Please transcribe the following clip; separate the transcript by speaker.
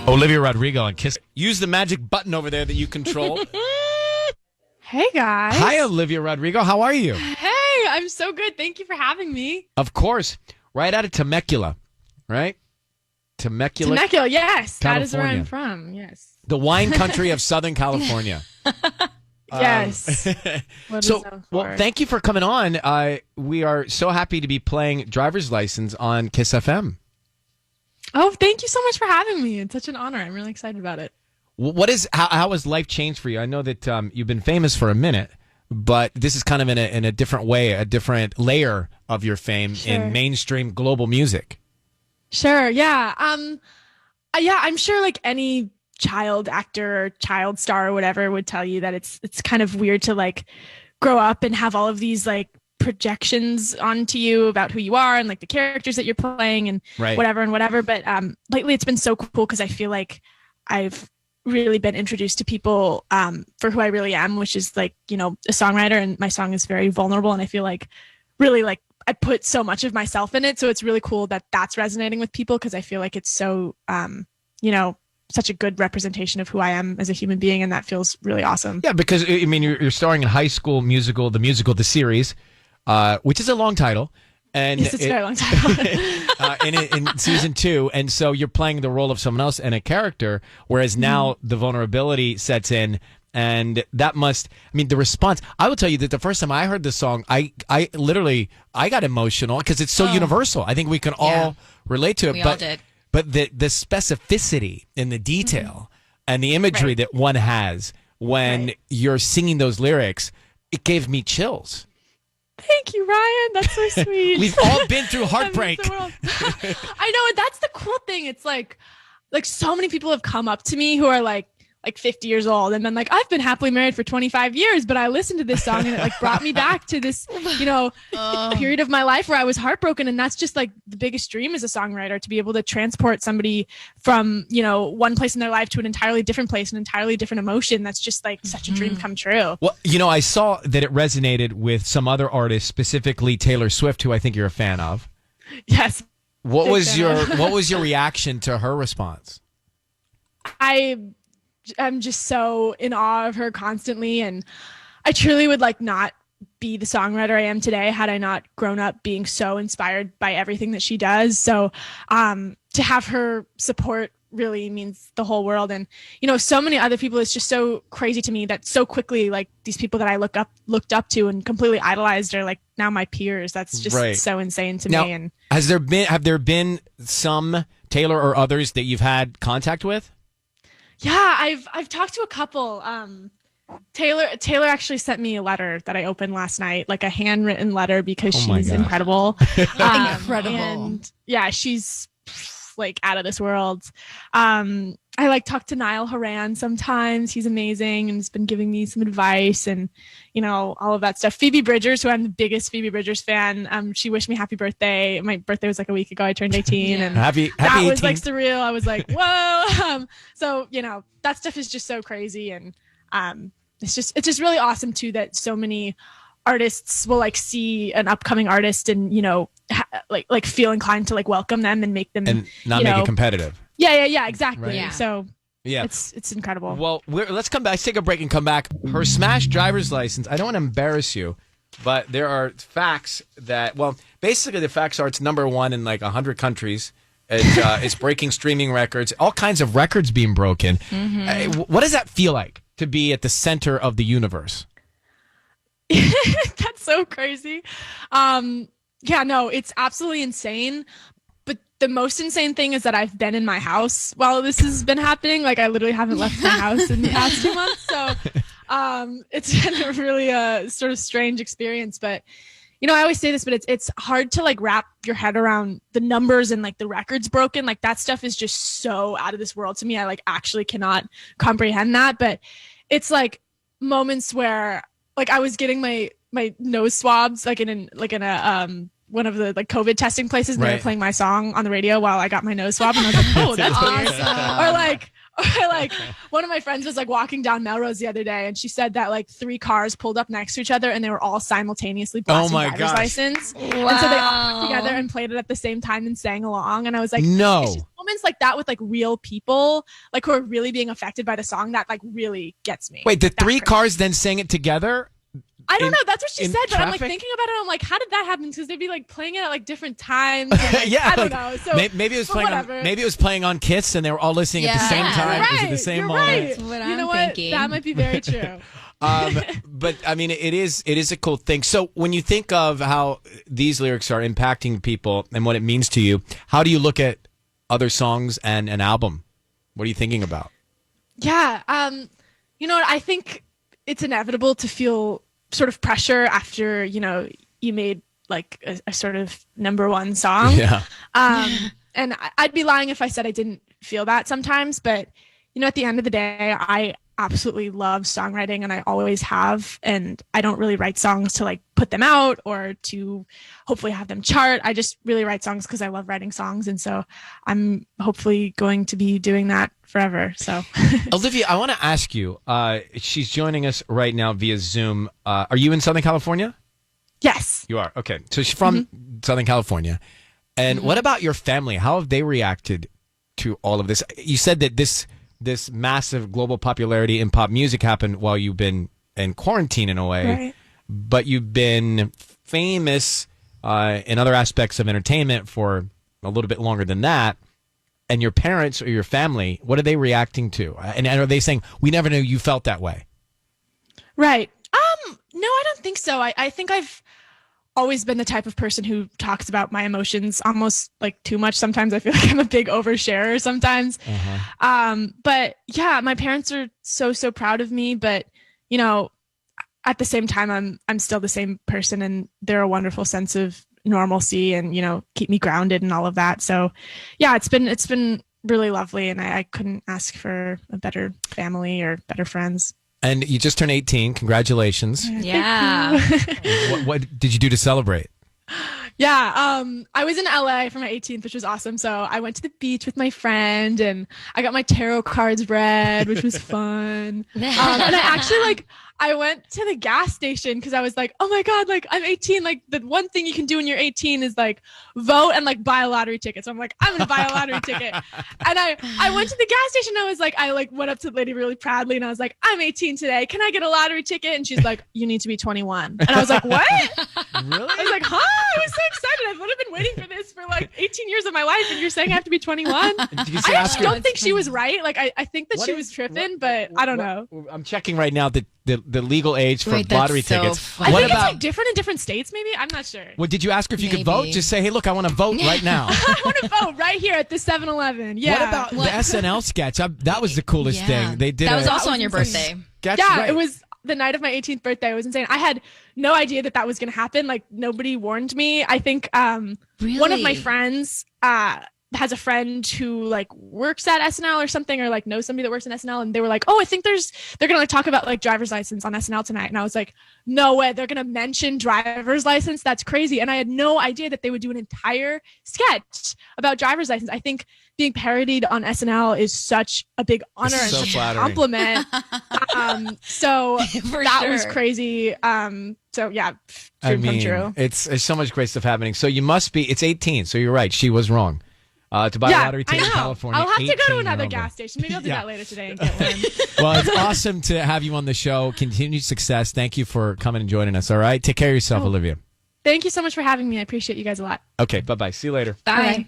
Speaker 1: Olivia Rodrigo on Kiss. Use the magic button over there that you control.
Speaker 2: Hey, guys.
Speaker 1: Hi, Olivia Rodrigo. How are you?
Speaker 2: Hey, I'm so good. Thank you for having me.
Speaker 1: Of course. Right out of Temecula, right? Temecula,
Speaker 2: yes.
Speaker 1: California.
Speaker 2: That is where I'm from, yes.
Speaker 1: The wine country of Southern California.
Speaker 2: Yes.
Speaker 1: Well, thank you for coming on. We are so happy to be playing Driver's License on Kiss FM.
Speaker 2: Oh, thank you so much for having me. It's such an honor. I'm really excited about it.
Speaker 1: How has life changed for you? I know that you've been famous for a minute, but this is kind of in a different way, a different layer of your fame in mainstream global music.
Speaker 2: Sure. Yeah. I'm sure like any child actor or child star or whatever would tell you that it's kind of weird to like grow up and have all of these like projections onto you about who you are and like the characters that you're playing and whatever. But lately it's been so cool because I feel like I've really been introduced to people for who I really am, which is like, you know, a songwriter, and my song is very vulnerable, and I feel like really like I put so much of myself in it. So it's really cool that that's resonating with people because I feel like it's so, such a good representation of who I am as a human being. And that feels really awesome.
Speaker 1: Yeah, because I mean, you're starring in High School Musical, the series, which is a long title. And
Speaker 2: yes, it's a very long title.
Speaker 1: in season 2. And so you're playing the role of someone else and a character, whereas now the vulnerability sets in. And that the response, I will tell you that the first time I heard the song, I got emotional because it's so universal. I think we can all relate to it.
Speaker 3: We all did.
Speaker 1: But the specificity in the detail and the imagery that one has when you're singing those lyrics, it gave me chills.
Speaker 2: Thank you, Ryan. That's so sweet.
Speaker 1: We've all been through heartbreak.
Speaker 2: I know, and that's the cool thing. It's like so many people have come up to me who are like 50 years old and been like, I've been happily married for 25 years, but I listened to this song and it like brought me back to this, period of my life where I was heartbroken. And that's just like the biggest dream as a songwriter, to be able to transport somebody from, one place in their life to an entirely different place, an entirely different emotion. That's just like such a dream come true.
Speaker 1: Well, I saw that it resonated with some other artists, specifically Taylor Swift, who I think you're a fan of.
Speaker 2: Yes.
Speaker 1: What was your reaction to her response?
Speaker 2: I'm just so in awe of her constantly, and I truly would like not be the songwriter I am today had I not grown up being so inspired by everything that she does. So to have her support really means the whole world. And so many other people, it's just so crazy to me that so quickly like these people that I looked up to and completely idolized are like now my peers. That's just so insane to me. And
Speaker 1: have there been some Taylor or others that you've had contact with?
Speaker 2: Yeah, I've talked to a couple. Taylor actually sent me a letter that I opened last night, like a handwritten letter, because she's incredible.
Speaker 3: Incredible.
Speaker 2: And yeah, she's like out of this world. I like talk to Niall Horan sometimes. He's amazing and has been giving me some advice and, all of that stuff. Phoebe Bridgers, who I'm the biggest Phoebe Bridgers fan. She wished me happy birthday. My birthday was like a week ago. I turned 18 and
Speaker 1: happy
Speaker 2: that
Speaker 1: 18.
Speaker 2: was like surreal. I was like, whoa. So, that stuff is just so crazy. And it's just really awesome too that so many artists will like see an upcoming artist and, like feel inclined to like welcome them and make them
Speaker 1: and not make it competitive.
Speaker 2: Yeah, exactly.
Speaker 3: Right. Yeah.
Speaker 2: So
Speaker 1: yeah,
Speaker 2: it's incredible.
Speaker 1: Well, let's come back. Let's take a break and come back. Her smash driver's license. I don't want to embarrass you, but there are facts that, basically the facts are it's number 1 in like 100 countries. It's breaking streaming records, all kinds of records being broken. What does that feel like to be at the center of the universe?
Speaker 2: That's so crazy. Yeah, no, it's absolutely insane. But the most insane thing is that I've been in my house while this has been happening. Like I literally haven't left my house in the past 2 months. So it's been a really sort of strange experience. But, I always say this, but it's hard to like wrap your head around the numbers and like the records broken. Like that stuff is just so out of this world to me. I like actually cannot comprehend that. But it's like moments where like I was getting my nose swabs like in a one of the like COVID testing places, and they were playing my song on the radio while I got my nose swab, and I was like, oh, that's weird. Or like one of my friends was like walking down Melrose the other day, and she said that like 3 cars pulled up next to each other and they were all simultaneously blasting driver's license.
Speaker 3: Wow.
Speaker 2: And so they all got together and played it at the same time and sang along. And I was like,
Speaker 1: no.
Speaker 2: it's just moments moments like that with like real people, like who are really being affected by the song, that like really gets me.
Speaker 1: Wait, the
Speaker 2: Like, that
Speaker 1: three
Speaker 2: hurts.
Speaker 1: cars then sang it together?
Speaker 2: I don't
Speaker 1: in-
Speaker 2: know. That's what she
Speaker 1: in
Speaker 2: said, but I'm like
Speaker 1: traffic?
Speaker 2: thinking about it. I'm like, how did that happen? Because they'd be like playing it at like different times. and, like,
Speaker 1: Yeah,
Speaker 2: I don't
Speaker 1: like,
Speaker 2: know. So
Speaker 1: maybe it was
Speaker 2: but
Speaker 1: playing.
Speaker 2: whatever.
Speaker 1: Maybe it was playing on Kiss, and they were all listening at the
Speaker 3: Yeah.
Speaker 1: same
Speaker 3: Yeah,
Speaker 1: time.
Speaker 2: Right.
Speaker 1: It was at the same
Speaker 2: You're
Speaker 1: moment.
Speaker 2: right.
Speaker 3: That's what
Speaker 2: You
Speaker 3: I'm
Speaker 2: know what?
Speaker 3: thinking.
Speaker 2: That might be very true.
Speaker 1: But I mean, it is a cool thing. So when you think of how these lyrics are impacting people and what it means to you, how do you look at other songs and an album? What are you thinking about?
Speaker 2: Yeah. You know what? I think it's inevitable to feel sort of pressure after, you know, you made like a sort of number one song.
Speaker 1: Yeah.
Speaker 2: And I'd be lying if I said I didn't feel that sometimes. But, you know, at the end of the day, I absolutely love songwriting and I always have. And I don't really write songs to like put them out or to hopefully have them chart. I just really write songs because I love writing songs. And so I'm hopefully going to be doing that forever. So
Speaker 1: Olivia, I want to ask you. She's joining us right now via Zoom. Are you in Southern California?
Speaker 2: yes.
Speaker 1: You are. Okay. So she's from Southern California. And what about your family? How have they reacted to all of this? You said that this massive global popularity in pop music happened while you've been in quarantine in a way,
Speaker 2: Right.
Speaker 1: but you've been famous in other aspects of entertainment for a little bit longer than that. And your parents or your family, what are they reacting to? And are they saying, we never knew you felt that way?
Speaker 2: Right. No, I don't think so. I think I've always been the type of person who talks about my emotions almost like too much. Sometimes I feel like I'm a big oversharer sometimes. But yeah, my parents are so proud of me, but you know, at the same time I'm still the same person and they're a wonderful sense of normalcy and, you know, keep me grounded and all of that. So yeah, it's been really lovely and I couldn't ask for a better family or better friends.
Speaker 1: And you just turned 18. Congratulations.
Speaker 3: Yeah.
Speaker 1: What did you do to celebrate?
Speaker 2: Yeah, I was in LA for my 18th, which was awesome. So I went to the beach with my friend and I got my tarot cards read, which was fun. And I actually I went to the gas station because I was like, oh my God, like I'm 18. Like the one thing you can do when you're 18 is like vote and like buy a lottery ticket. So I'm like, I'm going to buy a lottery ticket. And I went to the gas station. And I was like, went up to the lady really proudly and I was like, I'm 18 today. Can I get a lottery ticket? And she's like, you need to be 21. And I was like, what?
Speaker 1: Really?
Speaker 2: I was like, huh? I was so excited. I've literally been waiting for this for like 18 years of my life, and you're saying I have to be 21?
Speaker 1: Did you
Speaker 2: I
Speaker 1: say ask
Speaker 2: actually
Speaker 1: her?
Speaker 2: don't think she was right. Like, I think that she was tripping, but I don't know.
Speaker 1: I'm checking right now the legal age for
Speaker 3: Wait, that's
Speaker 1: lottery
Speaker 3: so
Speaker 1: tickets.
Speaker 3: funny.
Speaker 2: I
Speaker 1: What
Speaker 2: think
Speaker 1: about?
Speaker 2: it's like different in different states, maybe? I'm not sure.
Speaker 1: Well, did you ask her if you could vote?
Speaker 3: Maybe.
Speaker 1: Just say, hey, look, I want to vote right now.
Speaker 2: I want to vote right here at the 7-Eleven. Yeah.
Speaker 1: What about the SNL sketch? That was the coolest
Speaker 3: Yeah.
Speaker 1: thing. They did.
Speaker 3: That was
Speaker 1: a
Speaker 3: also on your birthday.
Speaker 1: sketch,
Speaker 2: Yeah,
Speaker 1: right.
Speaker 2: it was the night of my 18th birthday. It was insane. I had no idea that was going to happen. Like, nobody warned me. I think one of my
Speaker 3: Really?
Speaker 2: friends has a friend who like works at SNL or something, or like knows somebody that works in SNL, and they were like, oh, I think they're gonna like talk about like driver's license on SNL tonight. And I was like, no way, they're gonna mention driver's license? That's crazy. And I had no idea that they would do an entire sketch about driver's license. I think being parodied on SNL is such a big honor and
Speaker 1: so
Speaker 2: such a
Speaker 1: flattering.
Speaker 2: compliment. So
Speaker 3: For
Speaker 2: that was
Speaker 3: sure.
Speaker 2: crazy. So yeah,
Speaker 1: I
Speaker 2: dream come
Speaker 1: mean,
Speaker 2: true.
Speaker 1: it's so much great stuff happening. So you must be. It's 18. So you're right. She was wrong. To buy a
Speaker 2: Yeah,
Speaker 1: lottery
Speaker 2: I
Speaker 1: ticket
Speaker 2: know.
Speaker 1: in California.
Speaker 2: I'll have to go
Speaker 1: 18
Speaker 2: to
Speaker 1: or
Speaker 2: another
Speaker 1: over.
Speaker 2: gas station. Maybe I'll do
Speaker 1: Yeah.
Speaker 2: that later today and get one.
Speaker 1: Well, it's awesome to have you on the show. Continued success. Thank you for coming and joining us. All right. Take care of yourself, Olivia.
Speaker 2: Thank you so much for having me. I appreciate you guys a lot.
Speaker 1: Okay. Bye bye. See you later.
Speaker 3: Bye.
Speaker 2: Bye.